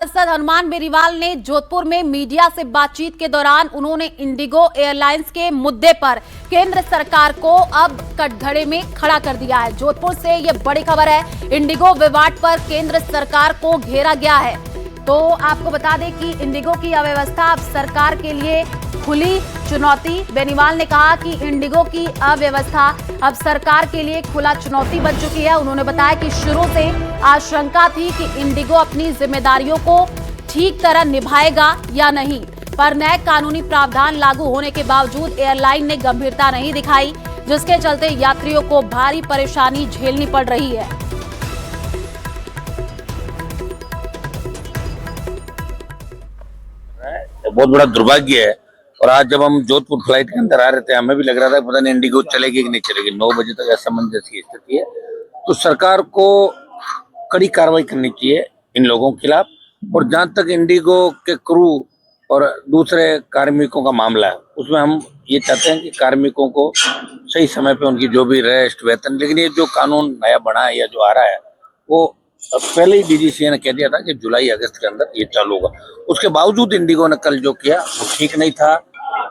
सांसद हनुमान बेनीवाल ने जोधपुर में मीडिया से बातचीत के दौरान उन्होंने इंडिगो एयरलाइंस के मुद्दे पर केंद्र सरकार को अब कटघरे में खड़ा कर दिया है। जोधपुर से ये बड़ी खबर है, इंडिगो विवाद पर केंद्र सरकार को घेरा गया है। तो आपको बता दें कि इंडिगो की अव्यवस्था अब सरकार के लिए खुली चुनौती। बेनीवाल ने कहा कि इंडिगो की अव्यवस्था अब सरकार के लिए खुला चुनौती बन चुकी है। उन्होंने बताया कि शुरू से आशंका थी कि इंडिगो अपनी जिम्मेदारियों को ठीक तरह निभाएगा या नहीं, पर नए कानूनी प्रावधान लागू होने के बावजूद एयरलाइन ने गंभीरता नहीं दिखाई, जिसके चलते यात्रियों को भारी परेशानी झेलनी पड़ रही है। बहुत बड़ा दुर्भाग्य है। और आज जब हम जोधपुर फ्लाइट के अंदर आ रहे थे, हमें भी लग रहा था पता नहीं इंडिगो चलेगी कि नहीं चलेगी। 9 बजे तक असमंजस जैसी स्थिति है, तो सरकार को कड़ी कार्रवाई करनी चाहिए इन लोगों के खिलाफ। और जहां तक इंडिगो के क्रू और दूसरे कार्मिकों का मामला है, उसमें हम ये चाहते हैं कि कार्मिकों को सही समय पे उनकी जो भी रेस्ट, वेतन, लेकिन ये जो कानून नया बना है या जो आ रहा है, वो पहले ही डीजीसीए ने कह दिया था कि जुलाई अगस्त के अंदर ये चालू होगा। उसके बावजूद इंडिगो ने कल जो किया वो ठीक नहीं था।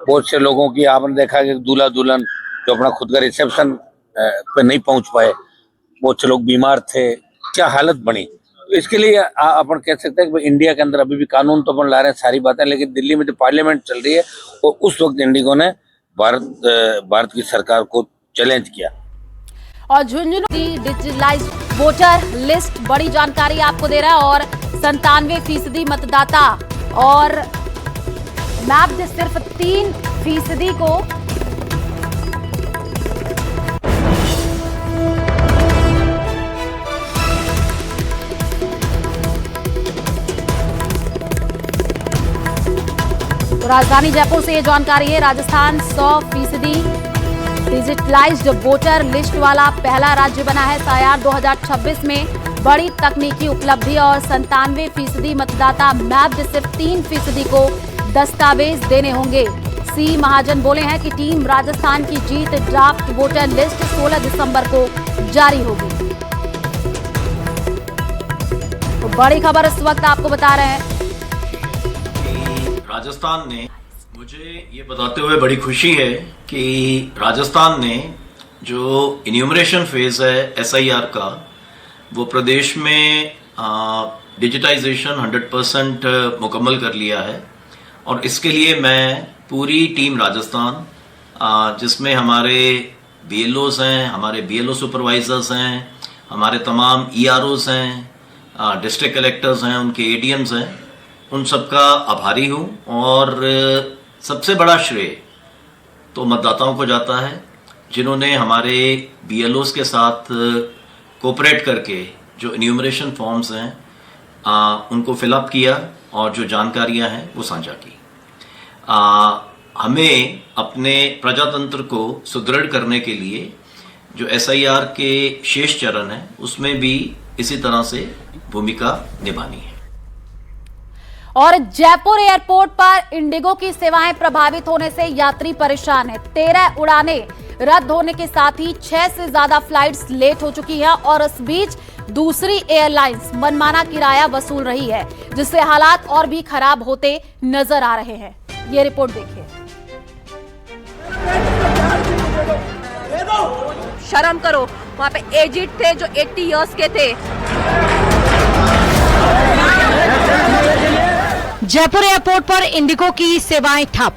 बहुत से लोगों की आपने देखा कि दूल्हा दुल्हन जो अपना खुद का रिसेप्शन पे नहीं पहुंच पाए, बहुत से लोग बीमार थे, क्या हालत बनी। तो इसके लिए अपन कह सकते हैं कि इंडिया के अंदर अभी भी कानून तो अपन ला रहे हैं सारी बातें, लेकिन दिल्ली में जो पार्लियामेंट चल रही है, और उस वक्त इंडिगो ने भारत की सरकार को चैलेंज किया। और झुंझुनू की डिजिटलाइज वोटर लिस्ट बड़ी जानकारी आपको दे रहा है, और 97% मतदाता और मैप सिर्फ 3% को तो राजधानी जयपुर से ये जानकारी है। राजस्थान 100% डिजिटलाइज्ड वोटर लिस्ट वाला पहला राज्य बना है। सायार 2026 में बड़ी तकनीकी उपलब्धि, और 97% मतदाता मैप सिर्फ 3% को दस्तावेज देने होंगे। सी महाजन बोले हैं कि टीम राजस्थान की जीत, ड्राफ्ट वोटर लिस्ट 16 दिसंबर को जारी होगी। तो बड़ी खबर इस वक्त आपको बता रहे हैं, राजस्थान ने, मुझे ये बताते हुए बड़ी खुशी है कि राजस्थान ने जो इन्यूमरेशन फेज है एसआईआर का, वो प्रदेश में डिजिटाइजेशन 100% मुकम्मल कर लिया है। और इसके लिए मैं पूरी टीम राजस्थान, जिसमें हमारे बीएलओस हैं, हमारे बीएलओ सुपरवाइजर्स हैं, हमारे तमाम ईआरओस हैं, डिस्ट्रिक्ट कलेक्टर्स हैं, उनके एडीएम्स हैं, उन सबका आभारी हूँ। और सबसे बड़ा श्रेय तो मतदाताओं को जाता है, जिन्होंने हमारे बीएलओस के साथ कोऑपरेट करके जो इन्यूमरेशन फॉर्म्स हैं उनको फिलअप किया और जो जानकारियां हैं वो साझा की। हमें अपने प्रजातंत्र को सुदृढ़ करने के लिए जो एसआईआर के शेष चरण है, उसमें भी इसी तरह से भूमिका निभानी है। और जयपुर एयरपोर्ट पर इंडिगो की सेवाएं प्रभावित होने से यात्री परेशान है। 13 उड़ानें रद्द होने के साथ ही 6 से ज्यादा फ्लाइट्स लेट हो चुकी हैं, और इस बीच दूसरी एयरलाइंस मनमाना किराया वसूल रही है, जिससे हालात और भी खराब होते नजर आ रहे हैं। ये रिपोर्ट देखिए। शर्म करो, वहाँ पे एजिड थे जो 80 इयर्स के थे। जयपुर एयरपोर्ट पर इंडिगो की सेवाएं ठप।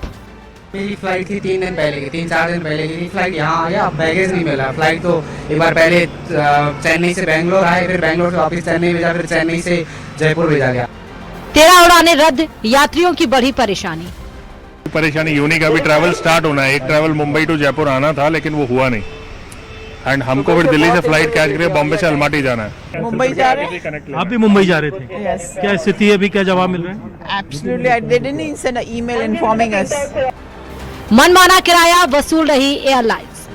मेरी फ्लाइट थी 3 दिन पहले की, 3-4 दिन पहले की फ्लाइट। यहाँ आया, बैगेज नहीं मिला। फ्लाइट तो एक बार पहले चेन्नई से बेंगलोर आए, फिर बेंगलोर से वापस चेन्नई भेजा, फिर चेन्नई से जयपुर भेजा गया। 13 उड़ानें रद्द, यात्रियों की बढ़ी परेशानी। यूनी का भी ट्रैवल स्टार्ट होना है। एक ट्रैवल मुंबई टू जयपुर आना था, लेकिन वो हुआ नहीं। एंड हमको फिर दिल्ली से फ्लाइट कैच करके बॉम्बे से अलमाटी जाना है। मुंबई जा रहे हैं। आप भी मुंबई जा रहे थे? Yes. क्या स्थिति है अभी, क्या जवाब मिल रहा है? Absolutely, they didn't send an email informing us. मनमाना किराया वसूल रही एयरलाइंस।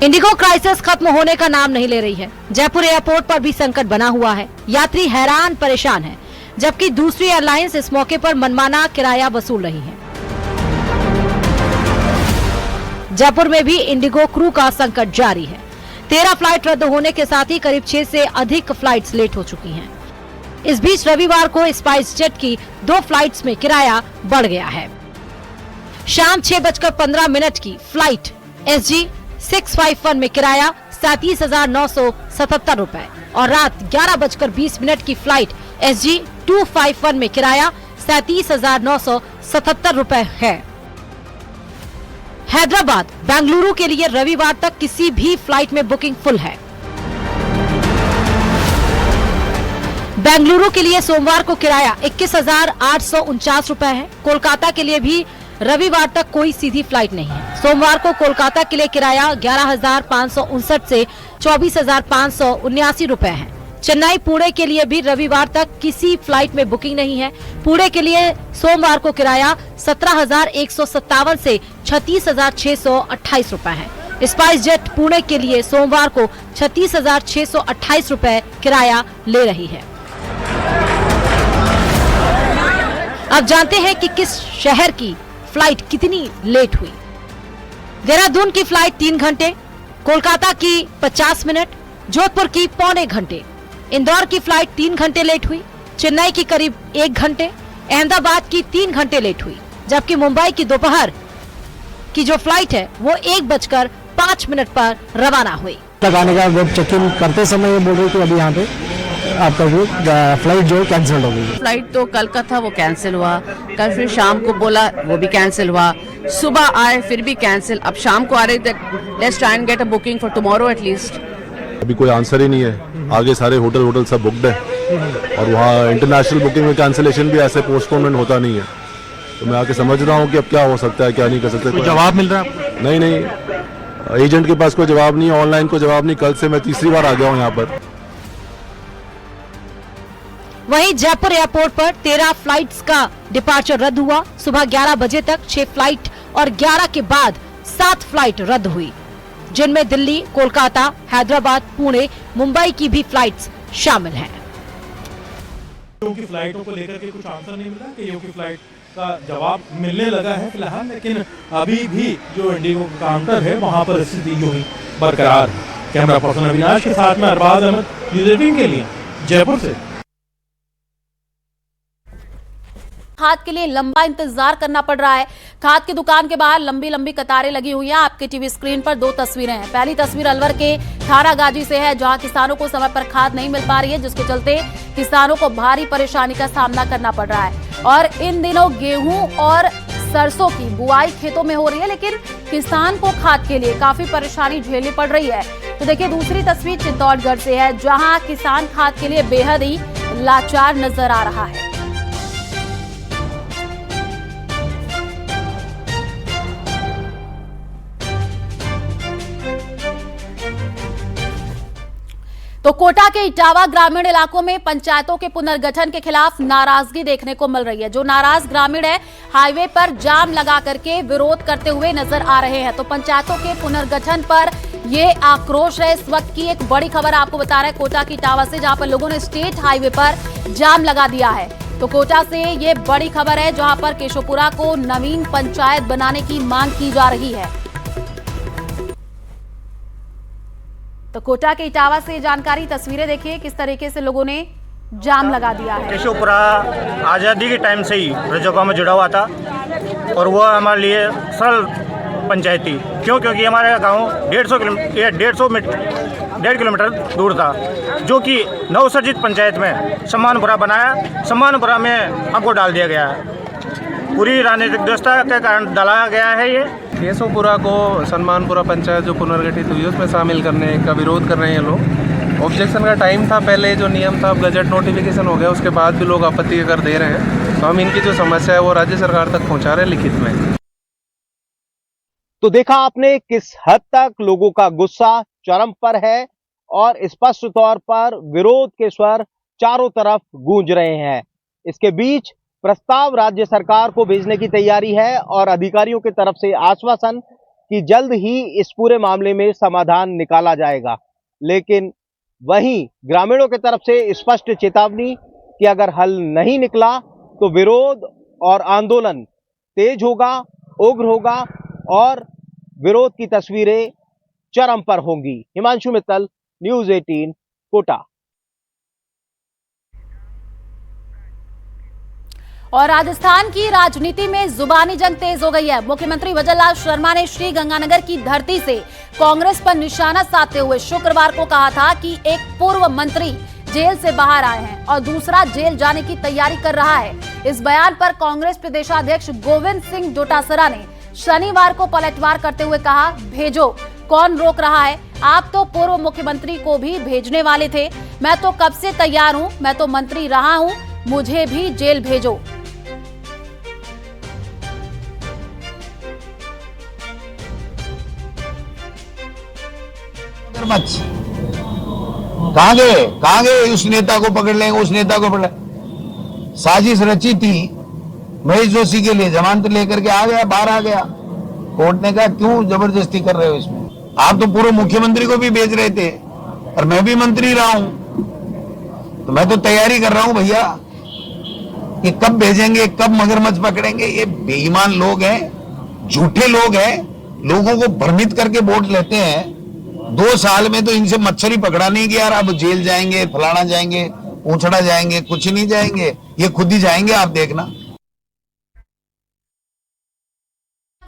इंडिगो क्राइसिस खत्म होने का नाम नहीं ले रही है। जयपुर एयरपोर्ट पर भी संकट बना हुआ है, यात्री हैरान परेशान हैं, जबकि दूसरी एयरलाइंस इस मौके पर मनमाना किराया वसूल रही है। जयपुर में भी इंडिगो क्रू का संकट जारी है। 13 फ्लाइट रद्द होने के साथ ही करीब 6 से अधिक फ्लाइट्स लेट हो चुकी हैं। इस बीच रविवार को स्पाइस जेट की 2 फ्लाइट्स में किराया बढ़ गया है। शाम 6:15 की फ्लाइट SG 651 में किराया 37,977 रुपए और रात 11:20 की फ्लाइट SG 251 में किराया 37,977 रुपए है। हैदराबाद बेंगलुरु के लिए रविवार तक किसी भी फ्लाइट में बुकिंग फुल है। बेंगलुरु के लिए सोमवार को किराया 21,849 रुपए है। कोलकाता के लिए भी रविवार तक कोई सीधी फ्लाइट नहीं है। सोमवार को कोलकाता के लिए किराया 11,559 से 24,579 रुपए है। चेन्नई पुणे के लिए भी रविवार तक किसी फ्लाइट में बुकिंग नहीं है। पुणे के लिए सोमवार को किराया 17,157 से 36,628 रुपए है। स्पाइस जेट पुणे के लिए सोमवार को 36,628 रुपए किराया ले रही है। अब जानते हैं कि किस शहर की फ्लाइट कितनी लेट हुई। देहरादून की फ्लाइट 3 घंटे, कोलकाता की 50 मिनट, जोधपुर की पौने घंटे, इंदौर की फ्लाइट 3 घंटे लेट हुई, चेन्नई की करीब 1 घंटे, अहमदाबाद की 3 घंटे लेट हुई, जबकि मुंबई की दोपहर की जो फ्लाइट है वो 1:05 पर रवाना हुई। लगाने का वेब चेक इन करते समय ये बोल रही थी अभी यहाँ पे आपका वो फ्लाइट जो कैंसिल हो गई। फ्लाइट तो कल का था वो कैंसिल हुआ, कल फिर शाम को बोला वो भी कैंसिल हुआ, सुबह आए फिर भी कैंसिल, अब शाम को आ रहे थे let's try and get a booking for tomorrow at least. अभी कोई आंसर ही नहीं है। आगे सारे होटल सब बुकड है और वहाँ इंटरनेशनल बुकिंग में कैंसिलेशन भी ऐसे पोस्टपोनमेंट होता नहीं है। तो मैं आके समझ रहा हूँ कि अब क्या हो सकता है क्या नहीं कर सकते। कोई जवाब मिल रहा है? नहीं, एजेंट के पास कोई जवाब नहीं, ऑनलाइन कोई जवाब नहीं। कल से मैं तीसरी बार आ गया हूँ यहाँ पर। वहीं जयपुर एयरपोर्ट पर 13 फ्लाइट्स का डिपार्चर रद्द हुआ। सुबह 11 बजे तक 6 फ्लाइट और 11 के बाद 7 फ्लाइट रद्द हुई, जिनमें दिल्ली, कोलकाता, हैदराबाद, पुणे, मुंबई की भी फ्लाइट्स शामिल हैं। की फ्लाइटों को लेकर के कुछ आंसर नहीं मिला कि की फ्लाइट का जवाब मिलने लगा है फिलहाल, लेकिन अभी भी जो इंडिगो काउंटर है वहां पर स्थिति यूं ही बरकरार है। कैमरा पर्सन अविनाश के साथ में अरबाज अहमद, न्यूज़ 18 के लिए जयपुर से। खाद के लिए लंबा इंतजार करना पड़ रहा है। खाद की दुकान के बाहर लंबी लंबी कतारें लगी हुई हैं। आपके टीवी स्क्रीन पर 2 तस्वीरें हैं। पहली तस्वीर अलवर के थारागाजी से है, जहां किसानों को समय पर खाद नहीं मिल पा रही है, जिसके चलते किसानों को भारी परेशानी का सामना करना पड़ रहा है। और इन दिनों गेहूं और सरसों की बुआई खेतों में हो रही है, लेकिन किसान को खाद के लिए काफी परेशानी झेलनी पड़ रही है। तो देखिए दूसरी तस्वीर चित्तौड़गढ़ से है, जहां किसान खाद के लिए बेहद ही लाचार नजर आ रहा है। तो कोटा के इटावा ग्रामीण इलाकों में पंचायतों के पुनर्गठन के खिलाफ नाराजगी देखने को मिल रही है। जो नाराज ग्रामीण है हाईवे पर जाम लगा करके विरोध करते हुए नजर आ रहे हैं। तो पंचायतों के पुनर्गठन पर ये आक्रोश है। इस वक्त की एक बड़ी खबर आपको बता रहे हैं कोटा की इटावा से, जहां पर लोगों ने स्टेट हाईवे पर जाम लगा दिया है। तो कोटा से ये बड़ी खबर है, जहां पर केशवपुरा को नवीन पंचायत बनाने की मांग की जा रही है। तो कोटा के इटावा से जानकारी, तस्वीरें देखिए किस तरीके से लोगों ने जाम लगा दिया है। केशवपुरा आज़ादी के टाइम से ही रजोपा में जुड़ा हुआ था और वो हमारे लिए सरल पंचायत थी। क्यों? क्योंकि हमारा गांव 1.5 किलोमीटर दूर था, जो कि नवसर्जित पंचायत में सम्मानपुरा बनाया। सम्मानपुरा में हमको डाल दिया गया है। पूरी राजनीतिक व्यवस्था के कारण डाला गया है। ये केशवपुरा को सम्मानपुरा पंचायत जो पुनर्गठित हुई है उसमें शामिल करने का विरोध कर रहे हैं लोग। ऑब्जेक्शन का टाइम था पहले, जो नियम था, अब गजट नोटिफिकेशन हो गया, उसके बाद भी लोग आपत्ति कर दे रहे हैं। तो हम इनकी जो समस्या है वो राज्य सरकार तक पहुंचा रहे हैं लिखित में। तो देखा आपने किस हद तक लोगों का गुस्सा चरम पर है और स्पष्ट तौर पर विरोध के स्वर चारों तरफ गूंज रहे हैं। इसके बीच प्रस्ताव राज्य सरकार को भेजने की तैयारी है और अधिकारियों की तरफ से आश्वासन कि जल्द ही इस पूरे मामले में समाधान निकाला जाएगा। लेकिन वहीं ग्रामीणों की तरफ से स्पष्ट चेतावनी कि अगर हल नहीं निकला तो विरोध और आंदोलन तेज होगा, उग्र होगा और विरोध की तस्वीरें चरम पर होंगी। हिमांशु मित्तल, न्यूज़ 18, कोटा। और राजस्थान की राजनीति में जुबानी जंग तेज हो गई है। मुख्यमंत्री भजनलाल शर्मा ने श्री गंगानगर की धरती से कांग्रेस पर निशाना साधते हुए शुक्रवार को कहा था कि एक पूर्व मंत्री जेल से बाहर आए हैं और दूसरा जेल जाने की तैयारी कर रहा है। इस बयान पर कांग्रेस प्रदेशाध्यक्ष गोविंद सिंह डोटासरा ने शनिवार को पलटवार करते हुए कहा, भेजो, कौन रोक रहा है? आप तो पूर्व मुख्यमंत्री को भी भेजने वाले थे। मैं तो कब से तैयार हूं, मैं तो मंत्री रहा हूं, मुझे भी जेल भेजो। कहाँ गए उस नेता को पकड़ लेंगे, उस नेता को पकड़। साजिश रची थी महेश जोशी के लिए, जमानत लेकर के आ गया, बाहर आ गया। कोर्ट ने कहा क्यों जबरदस्ती कर रहे हो इसमें? आप तो पूर्व मुख्यमंत्री को भी भेज रहे थे और मैं भी मंत्री रहा हूं, तो मैं तो तैयारी कर रहा हूं भैया कि कब भेजेंगे, कब मगरमच्छ पकड़ेंगे। ये बेईमान लोग हैं, झूठे लोग हैं, लोगों को भ्रमित करके वोट लेते हैं। 2 साल में तो इनसे मच्छर ही पकड़ा नहीं गया। अब जेल जाएंगे, फलाना जाएंगे, पूछड़ा जाएंगे, कुछ नहीं जाएंगे, ये खुद ही जाएंगे, आप देखना।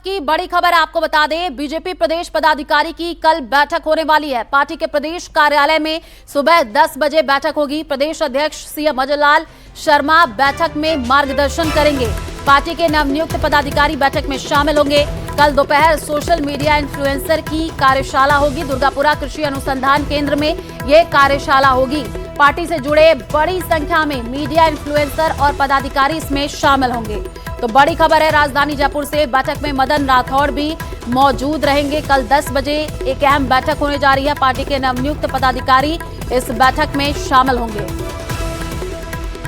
की बड़ी खबर आपको बता दें, बीजेपी प्रदेश पदाधिकारी की कल बैठक होने वाली है। पार्टी के प्रदेश कार्यालय में सुबह 10 बजे बैठक होगी। प्रदेश अध्यक्ष सीएम भजनलाल शर्मा बैठक में मार्गदर्शन करेंगे। पार्टी के नवनियुक्त पदाधिकारी बैठक में शामिल होंगे। कल दोपहर सोशल मीडिया इन्फ्लुएंसर की कार्यशाला होगी। दुर्गापुरा कृषि अनुसंधान केंद्र में यह कार्यशाला होगी। पार्टी से जुड़े बड़ी संख्या में मीडिया इन्फ्लुएंसर और पदाधिकारी इसमें शामिल होंगे। तो बड़ी खबर है राजधानी जयपुर से, बैठक में मदन राठौड़ भी मौजूद रहेंगे। कल 10 बजे एक अहम बैठक होने जा रही है। पार्टी के नवनियुक्त पदाधिकारी इस बैठक में शामिल होंगे।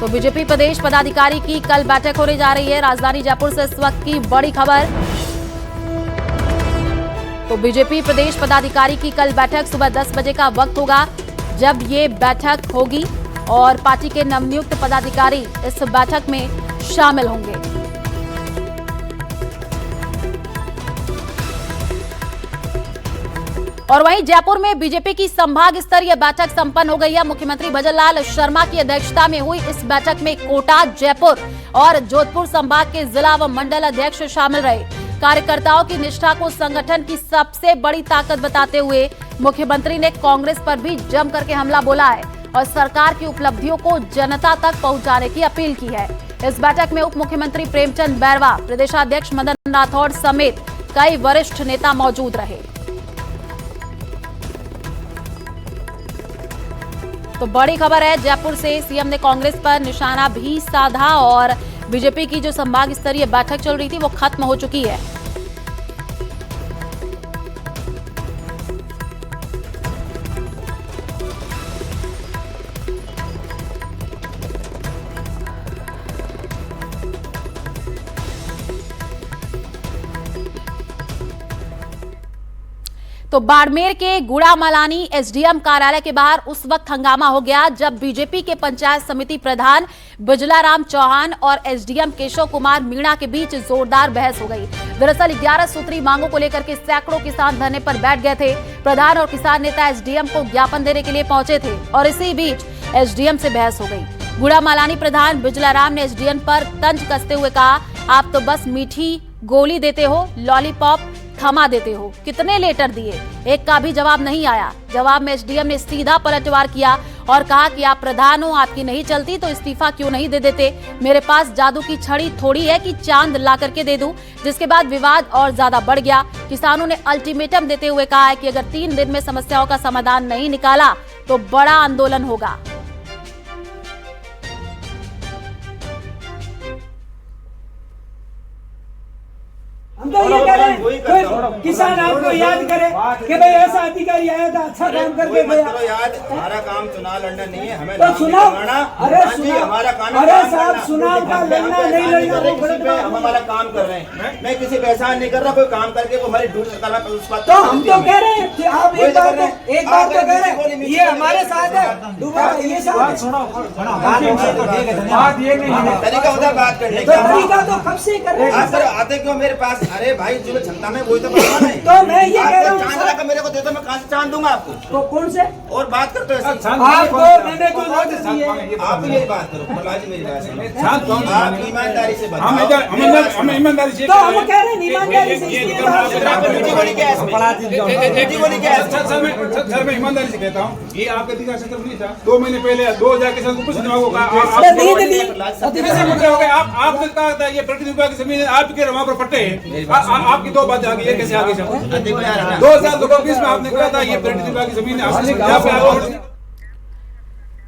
तो बीजेपी प्रदेश पदाधिकारी की कल बैठक होने जा रही है। राजधानी जयपुर से इस वक्त की बड़ी खबर। तो बीजेपी प्रदेश पदाधिकारी की कल बैठक सुबह 10 बजे का वक्त होगा जब ये बैठक होगी और पार्टी के नवनियुक्त पदाधिकारी इस बैठक में शामिल होंगे। और वहीं जयपुर में बीजेपी की संभाग स्तरीय बैठक संपन्न हो गई है। मुख्यमंत्री भजनलाल शर्मा की अध्यक्षता में हुई इस बैठक में कोटा, जयपुर और जोधपुर संभाग के जिला व मंडल अध्यक्ष शामिल रहे। कार्यकर्ताओं की निष्ठा को संगठन की सबसे बड़ी ताकत बताते हुए मुख्यमंत्री ने कांग्रेस पर भी जम करके हमला बोला है और सरकार की उपलब्धियों को जनता तक पहुंचाने की अपील की है। इस बैठक में उप मुख्यमंत्री प्रेमचंद बैरवा, प्रदेशाध्यक्ष मदन राठौड़ समेत कई वरिष्ठ नेता मौजूद रहे। तो बड़ी खबर है जयपुर से, सीएम ने कांग्रेस पर निशाना भी साधा और बीजेपी की जो संभाग स्तरीय बैठक चल रही थी वो खत्म हो चुकी है। तो बाड़मेर के गुड़ामलानी एसडीएम कार्यालय के बाहर उस वक्त हंगामा हो गया जब बीजेपी के पंचायत समिति प्रधान बिजलाराम चौहान और एसडीएम केशव कुमार मीणा के बीच जोरदार बहस हो गई। दरअसल 11 सूत्री मांगों को लेकर के सैकड़ों किसान धरने पर बैठ गए थे। प्रधान और किसान नेता एसडीएम को ज्ञापन देने के लिए पहुंचे थे और इसी बीच एसडीएम से बहस हो गई। गुड़ामलानी प्रधान बिजलाराम ने एसडीएम पर तंज कसते हुए कहा, आप तो बस मीठी गोली देते हो, लॉलीपॉप थमा देते हो। कितने लेटर दिए, एक का भी जवाब नहीं आया। जवाब में एसडीएम ने सीधा पलटवार किया और कहा कि आप प्रधान हो, आपकी नहीं चलती तो इस्तीफा क्यों नहीं दे देते। मेरे पास जादू की छड़ी थोड़ी है कि चांद ला करके दे दूं। जिसके बाद विवाद और ज्यादा बढ़ गया। किसानों ने अल्टीमेटम देते हुए कहा है कि अगर 3 दिन में समस्याओं का समाधान नहीं निकाला तो बड़ा आंदोलन होगा। हम तो ये कह रहे हैं किसान आपको याद करे कि भाई ऐसा अधिकारी आया था, अच्छा काम करके गया। याद हमारा काम चुनाव लड़ना नहीं है, हमें तो चुनाव, अरे हमारा काम, अरे साहब चुनाव का लड़ना नहीं लड़ना, हम हमारा काम कर रहे हैं। मैं किसी पे एहसान नहीं कर रहा, कोई काम करके वो हमारी ढूंढ सकता है। तो हम तो कह रहे हैं कि आप एक बार तो कह रहे हैं ये हमारे साथ है, दोबारा ये साथ सुनो तरीका उधर बात करने का, तरीका तो कब से कर रहे हैं। सर आते क्यों मेरे पास? अरे भाई जो क्षमता में वही तो बताऊंगा नहीं। तो मैं ये कह रहा हूँ चांद लाकर मेरे को दे दो, मैं कहाँ से चांद दूंगा आपको? तो कौन से और बात करते हो ऐसे? आपको मैंने जो नोटिस दी है आप भी मेरी बात करो, प्रहलाद जी मेरी बात सुनो। आप ईमानदारी से बताओ। हम ईमानदारी से तो हम कह रहे हैं ईमानदारी से इसलिए तो आपसे मीठी बोली क्या है? मीठी बोली क्या है? सर मैं ईमानदारी से कहता हूँ, ये आपका अधिकार क्षेत्र नहीं था। 2 महीने पहले 2000 के साथ कुछ नहीं होगा। आपने कहा था ये प्रकृति विभाग की जमीन आपके वहाँ पर पट्टे हैं। आपकी 2 बातें आ गई, ये कैसे आगे 2020 में आपने कहा था ये प्रकृति विभाग की जमीन है।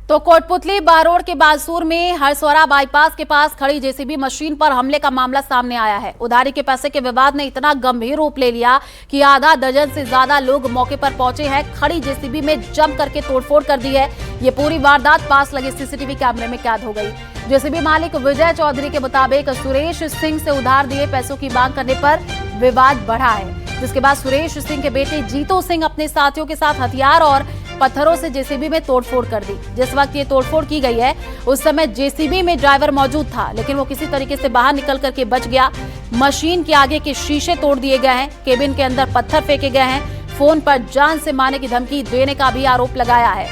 तो कोटपुतली बारोड़ के बासूर में हरसौरा बाईपास के पास खड़ी जेसीबी मशीन पर हमले का मामला सामने आया है। उधारी के पैसे के विवाद ने इतना गंभीर रूप ले लिया कि आधा दर्जन से ज्यादा लोग मौके पर पहुंचे हैं। खड़ी जेसीबी में जम करके तोड़फोड़ कर दी है। ये पूरी वारदात पास लगे सीसीटीवी कैमरे में कैद हो गई। जेसीबी मालिक विजय चौधरी के मुताबिक सुरेश सिंह से उधार दिए पैसों की मांग करने पर विवाद बढ़ा है, जिसके बाद सुरेश सिंह के बेटे जीतो सिंह अपने साथियों के साथ हथियार और पत्थरों से जेसीबी में तोड़फोड़ कर दी। जिस वक्त ये तोड़फोड़ की गई है उस समय जेसीबी में ड्राइवर मौजूद था, लेकिन वो किसी तरीके से बाहर निकल करके बच गया। मशीन के आगे के शीशे तोड़ दिए गए हैं, केबिन के अंदर पत्थर फेंके गए हैं, फोन पर जान से मारने की धमकी देने का भी आरोप लगाया है।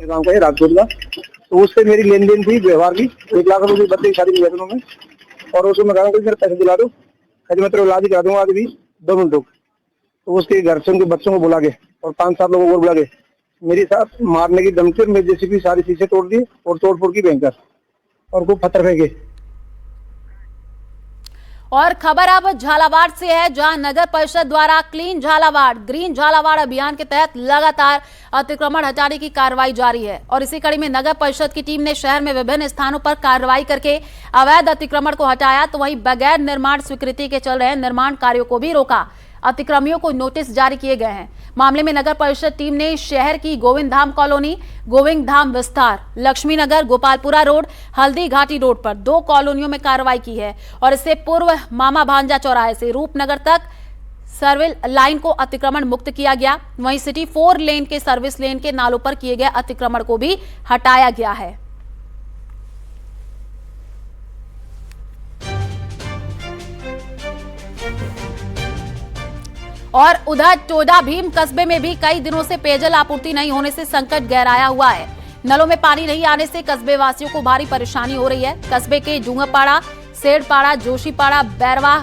गाँव का है राजपुर का, तो उससे मेरी लेन देन थी व्यवहार की 1 लाख रुपए बच्चे की शादी की उन्होंने, और उसको मैं कहा मेरे पैसे दिला दो, मैं तेरे इलाज करा दूंगा, आज भी 2 मिनट रुक। तो उसके घर से उनके बच्चों को बुला के और 5-7 लोगों को बुला के मेरे साथ मारने की धमकी, मेरे जेसीबी सारी शीशे तोड़ दिए और तोड़फोड़ की भयंकर, और खूब पत्थर फेंके। और खबर अब झालावाड़ से है, जहां नगर परिषद द्वारा क्लीन झालावाड़ ग्रीन झालावाड़ अभियान के तहत लगातार अतिक्रमण हटाने की कार्रवाई जारी है। और इसी कड़ी में नगर परिषद की टीम ने शहर में विभिन्न स्थानों पर कार्रवाई करके अवैध अतिक्रमण को हटाया, तो वहीं बगैर निर्माण स्वीकृति के चल रहे निर्माण कार्यों को भी रोका। अतिक्रमियों को नोटिस जारी किए गए हैं। मामले में नगर परिषद टीम ने शहर की गोविंद धाम कॉलोनी, गोविंद धाम विस्तार, लक्ष्मी नगर, गोपालपुरा रोड, हल्दी घाटी रोड पर 2 कॉलोनियों में कार्रवाई की है। और इससे पूर्व मामा भांजा चौराहे से रूपनगर तक सर्विल लाइन को अतिक्रमण मुक्त किया गया। वहीं सिटी 4 लेन के सर्विस लेन के नालों पर किए गए अतिक्रमण को भी हटाया गया है। और उधर टोडा भीम कस्बे में भी कई दिनों से पेयजल आपूर्ति नहीं होने से संकट गहराया हुआ है। नलों में पानी नहीं आने से कस्बे वासियों को भारी परेशानी हो रही है। कस्बे के जुंगापाड़ा, सेठपाड़ा, जोशीपाड़ा, बैरवा,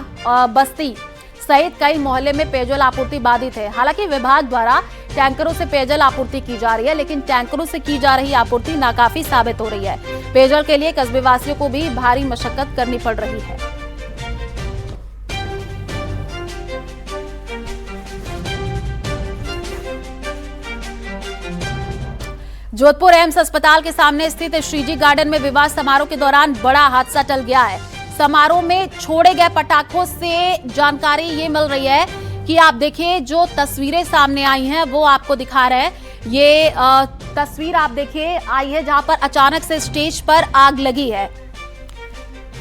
बस्ती सहित कई मोहल्ले में पेयजल आपूर्ति बाधित है। हालांकि विभाग द्वारा टैंकरों से पेयजल आपूर्ति की जा रही है, लेकिन टैंकरों से की जा रही आपूर्ति नाकाफी साबित हो रही है। पेयजल के लिए कस्बे वासियों को भी भारी मशक्कत करनी पड़ रही है। जोधपुर एम्स अस्पताल के सामने स्थित श्रीजी गार्डन में विवाह समारोह के दौरान बड़ा हादसा टल गया है। समारोह में छोड़े गए पटाखों से जानकारी ये मिल रही है कि आप देखिए जो तस्वीरें सामने आई हैं वो आपको दिखा रहे हैं। ये तस्वीर आप देखिए आई है जहां पर अचानक से स्टेज पर आग लगी है,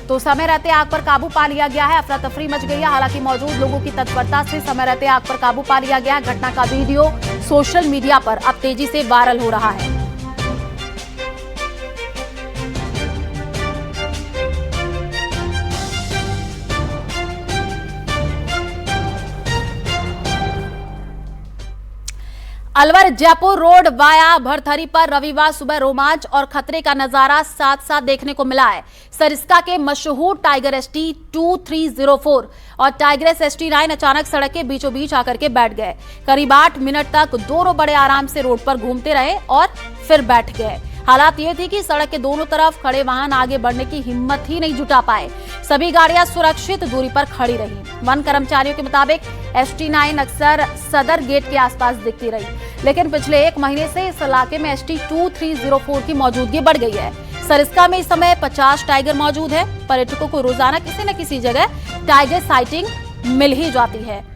तो समय रहते आग पर काबू पा लिया गया है। अफरा तफरी मच गई है। हालांकि मौजूद लोगों की तत्परता से समय रहते आग पर काबू पा लिया गया है। घटना का वीडियो सोशल मीडिया पर अब तेजी से वायरल हो रहा है। अलवर जयपुर रोड वाया भरथरी पर रविवार सुबह रोमांच और खतरे का नजारा साथ साथ देखने को मिला है। सरिस्का के मशहूर टाइगर ST 2304 और टाइगर ST 9 अचानक सड़क के बीचों बीच आकर के बैठ गए। करीब 8 मिनट तक दोनों बड़े आराम से रोड पर घूमते रहे और फिर बैठ गए। हालात ये थी कि सड़क के दोनों तरफ खड़े वाहन आगे बढ़ने की हिम्मत ही नहीं जुटा पाए। सभी गाड़ियां सुरक्षित दूरी पर खड़ी रही। वन कर्मचारियों के मुताबिक ST 9 अक्सर सदर गेट के आसपास दिखती रही, लेकिन पिछले 1 महीने से इस इलाके में ST 2304 की मौजूदगी बढ़ गई है। सरिस्का में इस समय 50 टाइगर मौजूद है। पर्यटकों को रोजाना किसी न किसी जगह टाइगर साइटिंग मिल ही जाती है।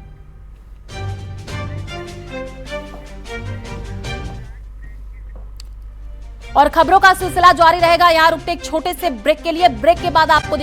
और खबरों का सिलसिला जारी रहेगा। यहाँ रुकते एक छोटे से ब्रेक के लिए। ब्रेक के बाद आपको